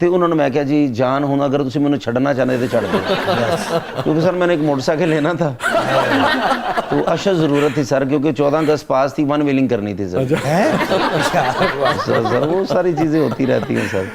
ਤੇ ਉਹਨਾਂ ਨੂੰ ਮੈਂ ਕਿਹਾ ਜੀ ਜਾਨ ਹੁਣ ਅਗਰ ਤੁਸੀਂ ਮੈਨੂੰ ਛੱਡਣਾ ਚਾਹੁੰਦੇ ਤੇ ਛੱਡ ਦਿਓ क्योंकि सर मैंने एक मोटरसाइकिल लेना था तो अशद ज़रूरत थी सर क्योंकि 14 अगस्त पास थी 1 व्हीलिंग करनी थी सर हैं? सर वो सारी चीज़ें होती रहती हैं सर